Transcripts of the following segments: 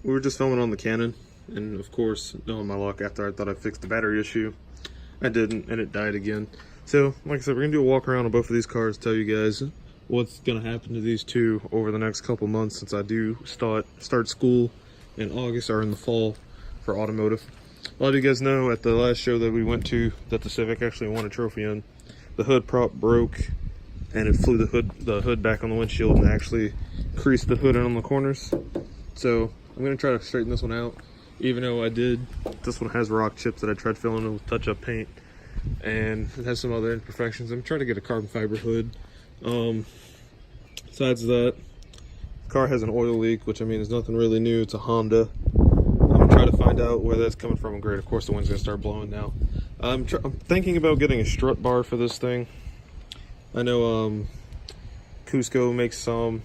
we were just filming on the Canon, and of course, knowing my luck, after I thought I fixed the battery issue, I didn't, and it died again. So, like I said, we're gonna do a walk around on both of these cars, tell you guys what's gonna happen to these two over the next couple months, since I do start school in August or in the fall for automotive. A lot of you guys know at the last show that we went to that the Civic actually won a trophy in, the hood prop broke and it flew the hood back on the windshield and actually creased the hood in on the corners. So I'm gonna try to straighten this one out, even though this one has rock chips that I tried filling in with touch-up paint, and it has some other imperfections. I'm trying to get a carbon fiber hood. Besides that, the car has an oil leak, which I mean is nothing really new. It's a Honda. I'm gonna try to find out where that's coming from. Great, of course the wind's gonna start blowing now. I'm thinking about getting a strut bar for this thing. I know Cusco makes some,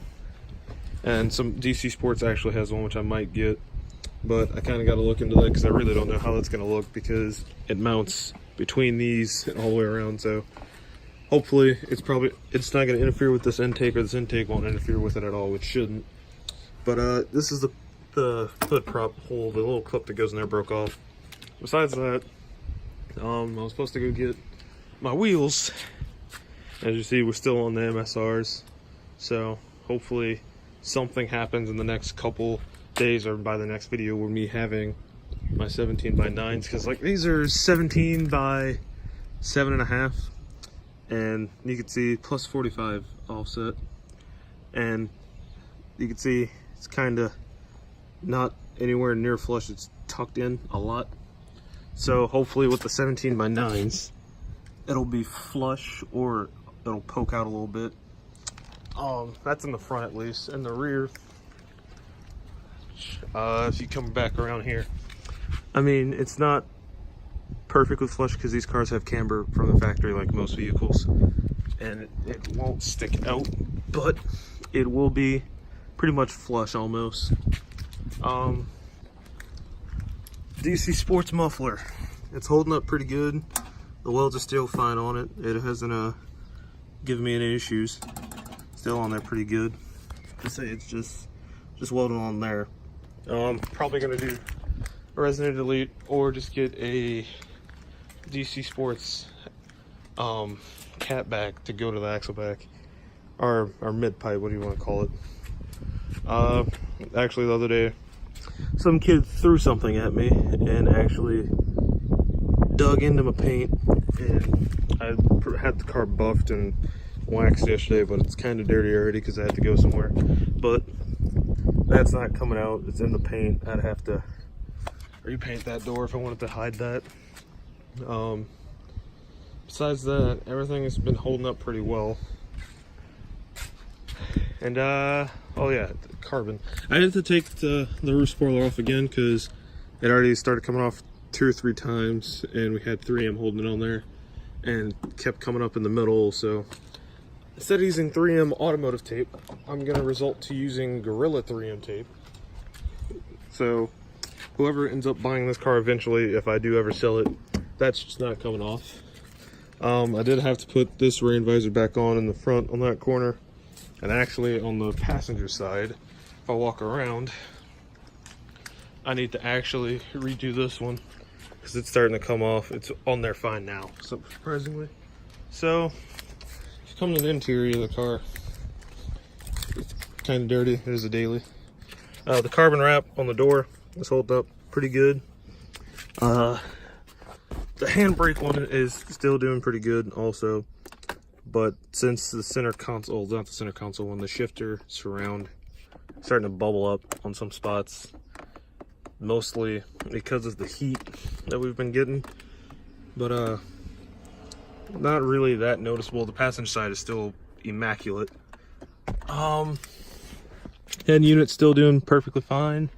and some DC Sports actually has one, which I might get, but I kind of got to look into that because I really don't know how that's going to look, because it mounts between these and all the way around. So hopefully it's not going to interfere with this intake, or this intake won't interfere with it at all, which shouldn't. But this is the hood prop hole. The little clip that goes in there broke off. Besides that, I was supposed to go get my wheels. As you see, we're still on the MSRs, so hopefully something happens in the next couple days, or by the next video, with me having my 17x9s, because like these are 17 by 7.5, and you can see plus 45 offset, and you can see it's kind of not anywhere near flush. It's tucked in a lot. So hopefully with the 17x9s, it'll be flush, or it'll poke out a little bit. That's in the front at least. In the rear, if you come back around here, I mean, it's not perfectly flush because these cars have camber from the factory like most vehicles, and it won't stick out, but it will be pretty much flush almost. DC Sports muffler, it's holding up pretty good. The welds are still fine on it. It hasn't given me any issues. Still on there pretty good. I say it's just welding on there. Probably gonna do a resonant delete, or just get a DC Sports cat back to go to the axle back, or mid pipe, what do you want to call it. Actually the other day, some kid threw something at me and actually dug into my paint, and I had the car buffed and waxed yesterday, but it's kind of dirty already because I had to go somewhere. But that's not coming out, it's in the paint. I'd have to repaint that door if I wanted to hide that. Besides that, everything has been holding up pretty well. And oh yeah, the carbon, I had to take the roof spoiler off again because it already started coming off 2 or 3 times, and we had 3M holding it on there and kept coming up in the middle. So instead of using 3M automotive tape, I'm gonna resort to using Gorilla 3M tape. So whoever ends up buying this car eventually, if I do ever sell it, that's just not coming off. I did have to put this rain visor back on in the front on that corner, and actually on the passenger side, if I walk around, I need to actually redo this one because it's starting to come off. It's on there fine now, so surprisingly. So if you come to the interior of the car, it's kind of dirty. There's a daily. The carbon wrap on the door is holding up pretty good. The handbrake one is still doing pretty good also, but since the center console, not the center console, when the shifter surround starting to bubble up on some spots, mostly because of the heat that we've been getting, but not really that noticeable. The passenger side is still immaculate. Head unit's still doing perfectly fine.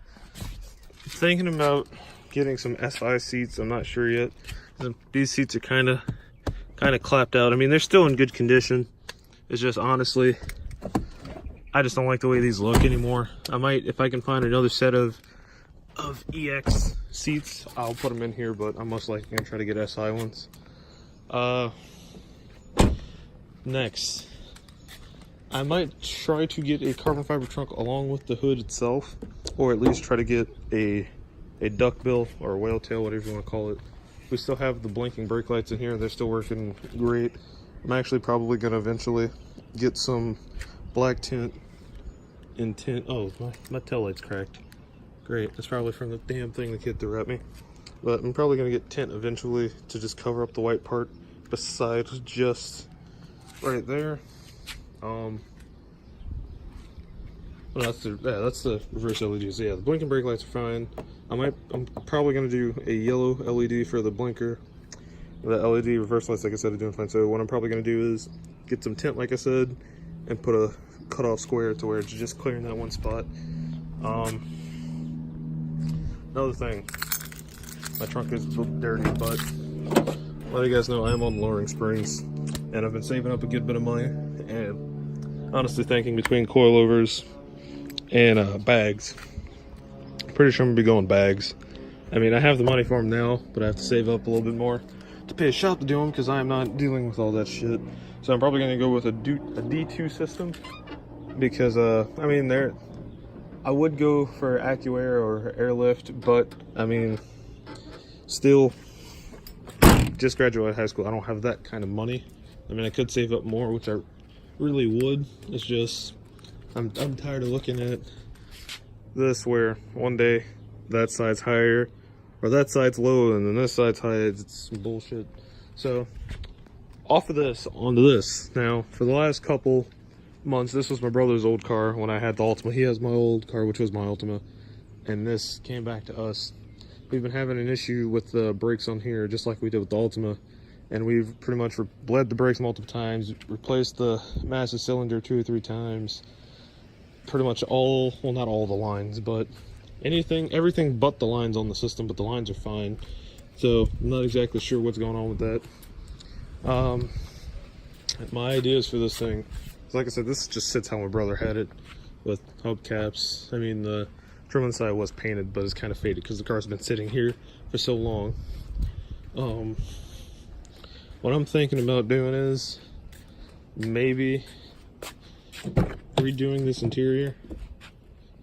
Thinking about getting some SI seats. I'm not sure yet. These seats are kind of clapped out. I mean, they're still in good condition. It's just, honestly, I just don't like the way these look anymore. I might, if I can find another set of EX seats, I'll put them in here, but I'm most likely gonna try to get SI ones. Next, I might try to get a carbon fiber trunk along with the hood itself, or at least try to get a duckbill or a whale tail, whatever you want to call it. We still have the blinking brake lights in here. They're still working great. I'm actually probably going to eventually get some black tint and tint. Oh, my tail light's cracked. Great. That's probably from the damn thing the kid threw at me. But I'm probably going to get tint eventually to just cover up the white part besides just right there. Well, that's the reverse LEDs. Yeah, the blinking brake lights are fine. I'm probably gonna do a yellow LED for the blinker. The LED reverse lights, like I said, are doing fine. So what I'm probably gonna do is get some tint, like I said, and put a cutoff square to where it's just clearing that one spot. Another thing, my trunk is dirty, but let you guys know I am on lowering springs, and I've been saving up a good bit of money. And honestly thinking between coilovers and bags, I'm pretty sure I'm gonna be going bags. I mean, I have the money for them now, but I have to save up a little bit more to pay a shop to do them because I am not dealing with all that shit. So I'm probably gonna go with a D2 system because I mean, I would go for AccuAir or Airlift, but I mean, still, just graduated high school. I don't have that kind of money. I mean, I could save up more, which I really would. It's just I'm tired of looking at this where one day that side's higher or that side's low and then this side's high. It's bullshit. So off of this onto this. Now for the last couple months, this was my brother's old car when I had the Altima. He has my old car, which was my Altima, and this came back to us. We've been having an issue with the brakes on here, just like we did with the Altima. And we've pretty much bled the brakes multiple times, replaced the master cylinder 2 or 3 times. Pretty much all, well, not all the lines, but everything but the lines on the system, but the lines are fine. So I'm not exactly sure what's going on with that. My ideas for this thing, like I said, this just sits how my brother had it with hubcaps. I mean, the trim on the side was painted, but it's kind of faded because the car's been sitting here for so long. What I'm thinking about doing is maybe redoing this interior.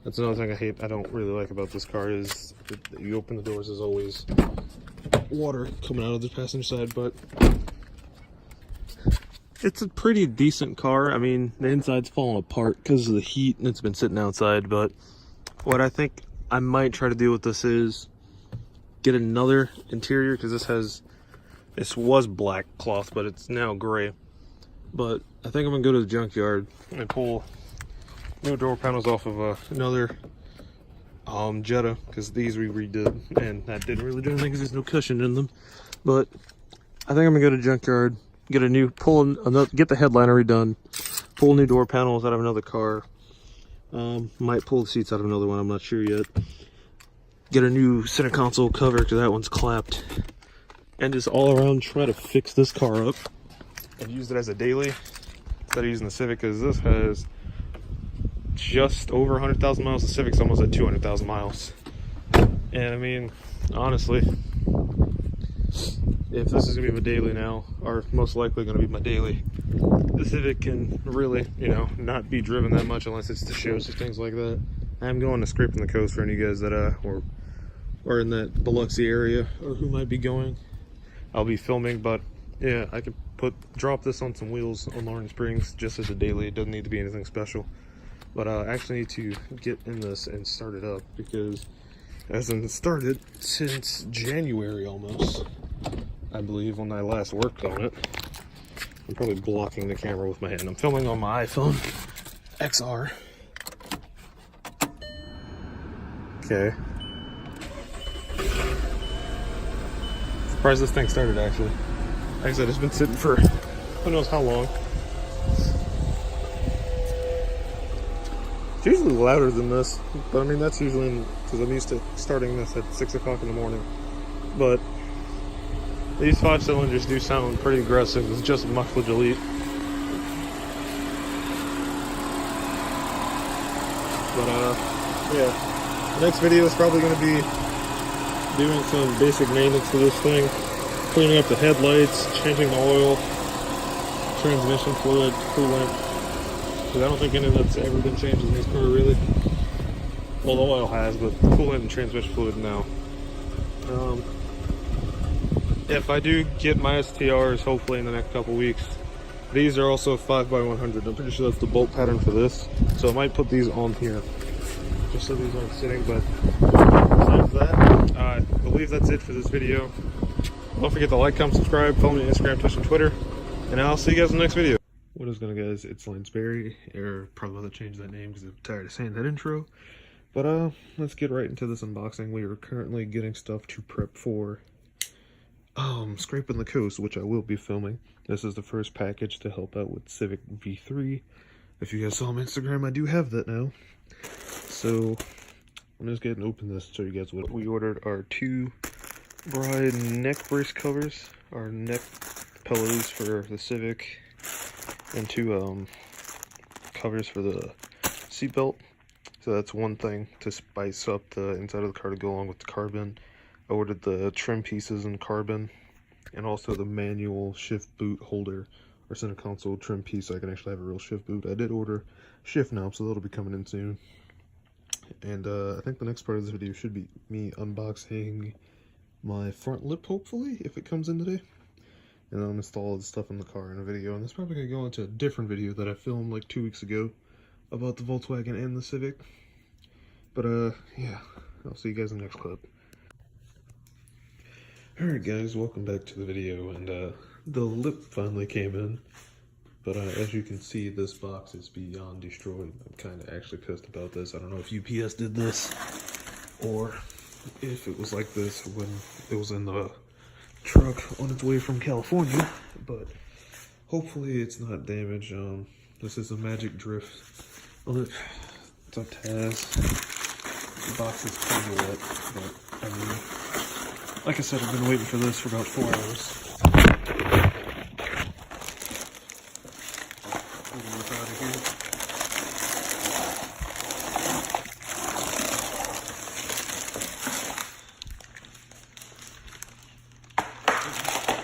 That's another thing I don't really like about this car is you open the doors, there's always water coming out of the passenger side, but it's a pretty decent car. I mean, the inside's falling apart because of the heat and it's been sitting outside, but what I think I might try to do with this is get another interior, because this was black cloth, but it's now gray. But I think I'm gonna go to the junkyard and pull new door panels off of another Jetta, because these we redid and that didn't really do anything because there's no cushion in them. But I think I'm gonna go to the junkyard, get get the headliner redone, pull new door panels out of another car. Might pull the seats out of another one, I'm not sure yet. Get a new center console cover because that one's clapped. And just all around try to fix this car up and use it as a daily instead of using the Civic, because this has just over 100,000 miles. The Civic's almost at 200,000 miles. And I mean, honestly, if this is gonna be my daily now, or most likely gonna be my daily, the Civic can really, not be driven that much unless it's to shows or things like that. I'm going to Scraping the Coast for any of you guys that are in that Biloxi area or who might be going. I'll be filming, but yeah, I could drop this on some wheels on Lawrence Springs just as a daily. It doesn't need to be anything special. But I actually need to get in this and start it up, because it hasn't started since January almost, I believe, when I last worked on it. I'm probably blocking the camera with my hand. I'm filming on my iPhone XR. Okay. Surprised this thing started, actually. Like I said, it's been sitting for who knows how long. It's usually louder than this, but I mean, that's usually because I'm used to starting this at 6 o'clock in the morning. But these 5 cylinders do sound pretty aggressive with just muffler delete. But yeah, the next video is probably going to be doing some basic maintenance to this thing, cleaning up the headlights, changing the oil, transmission fluid, coolant, because I don't think any of that's ever been changed in this car really. Well, the oil has, but the coolant and transmission fluid now. If I do get my STRs, hopefully in the next couple weeks, these are also 5x100. I'm pretty sure that's the bolt pattern for this, so I might put these on here just so these aren't sitting. But besides that, I believe that's it for this video. Don't forget to like, comment, subscribe, follow me on Instagram, Twitch, and Twitter, and I'll see you guys in the next video. What is going on, guys? It's Lansbury, or probably want to change that name because I'm tired of saying that intro. But let's get right into this unboxing. We are currently getting stuff to prep for Scraping the Coast, which I will be filming. This is the first package to help out with Civic V3. If you guys saw on my Instagram, I do have that now. So I'm just going to open this to show you guys what we ordered. Our 2 Bride neck brace covers, our neck pillows for the Civic, and 2 covers for the seatbelt. So that's one thing to spice up the inside of the car to go along with the carbon. I ordered the trim pieces in carbon, and also the manual shift boot holder or center console trim piece so I can actually have a real shift boot. I did order shift knobs, so that'll be coming in soon. And I think the next part of this video should be me unboxing my front lip, hopefully, if it comes in today. And I'll install all the stuff in the car in a video. And this probably going to go into a different video that I filmed like 2 weeks ago about the Volkswagen and the Civic. But yeah, I'll see you guys in the next clip. Alright guys, welcome back to the video, and the lip finally came in, but as you can see, this box is beyond destroyed. I'm kind of actually pissed about this. I don't know if UPS did this, or if it was like this when it was in the truck on its way from California, but hopefully it's not damaged. This is a Magic Drift lip. It's a Taz. The box is kind of wet, but I mean, like I said, I've been waiting for this for about 4 hours.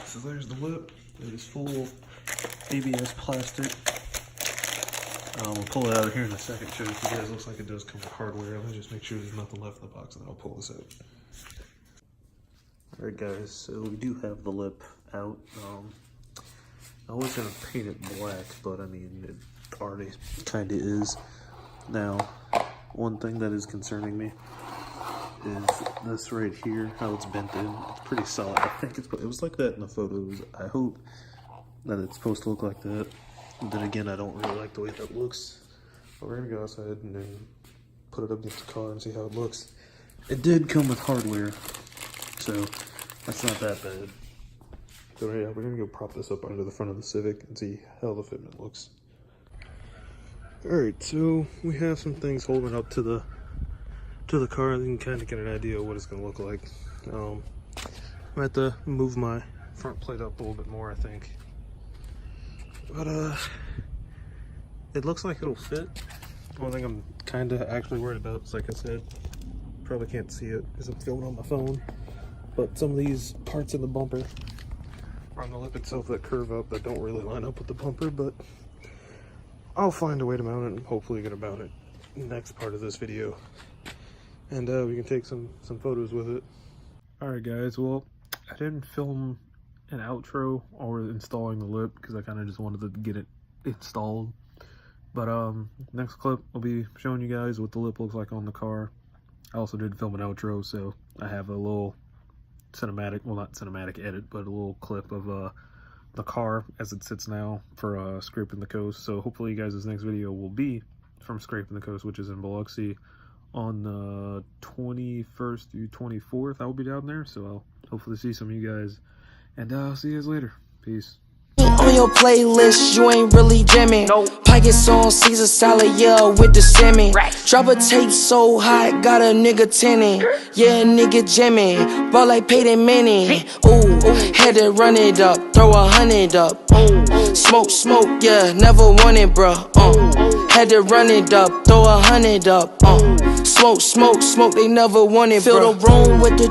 So there's the lip. It is full ABS plastic. We'll pull it out of here in a second. Show you guys. Looks like it does come with hardware. Let me just make sure there's nothing left in the box, and then I'll pull this out. Alright guys, so we do have the lip out. I was going to paint it black, but I mean, it already kind of is. Now, one thing that is concerning me is this right here, how it's bent in. It's pretty solid. I think it was like that in the photos. I hope that it's supposed to look like that. But then again, I don't really like the way that looks. But we're going to go outside and then put it up against the car and see how it looks. It did come with hardware, so that's not that bad. So yeah, we're gonna go prop this up under the front of the Civic and see how the fitment looks. Alright, so we have some things holding up to the car, and you can kind of get an idea of what it's gonna look like. I'm gonna have to move my front plate up a little bit more, I think. But it looks like it'll fit. One thing I'm kind of actually worried about is, like I said, probably can't see it because I'm filming on my phone, but some of these parts in the bumper or on the lip itself that curve up that don't really line up with the bumper, but I'll find a way to mount it and hopefully get to mount it in the next part of this video, and we can take some photos with it. Alright guys, well, I didn't film an outro or installing the lip because I kind of just wanted to get it installed, but next clip I'll be showing you guys what the lip looks like on the car. I also did film an outro, so I have a little cinematic, well, not cinematic edit, but a little clip of the car as it sits now for Scraping the Coast. So hopefully you guys, this next video will be from Scraping the Coast, which is in Biloxi on the 21st through 24th. I will be down there, so I'll hopefully see some of you guys, and I'll see you guys later. Peace. On your playlist, you ain't really jamming. Pockets on Caesar salad, yeah, with the salmon. Drop a tape so hot, got a nigga tinning. Yeah, nigga jamming, ball like Peyton Manning. Ooh, had to run it up, throw 100 up. Smoke, smoke, yeah, never won it, bruh. Had to run it up, throw 100 up. Smoke, smoke, smoke, they never won it, bruh. Fill the room with the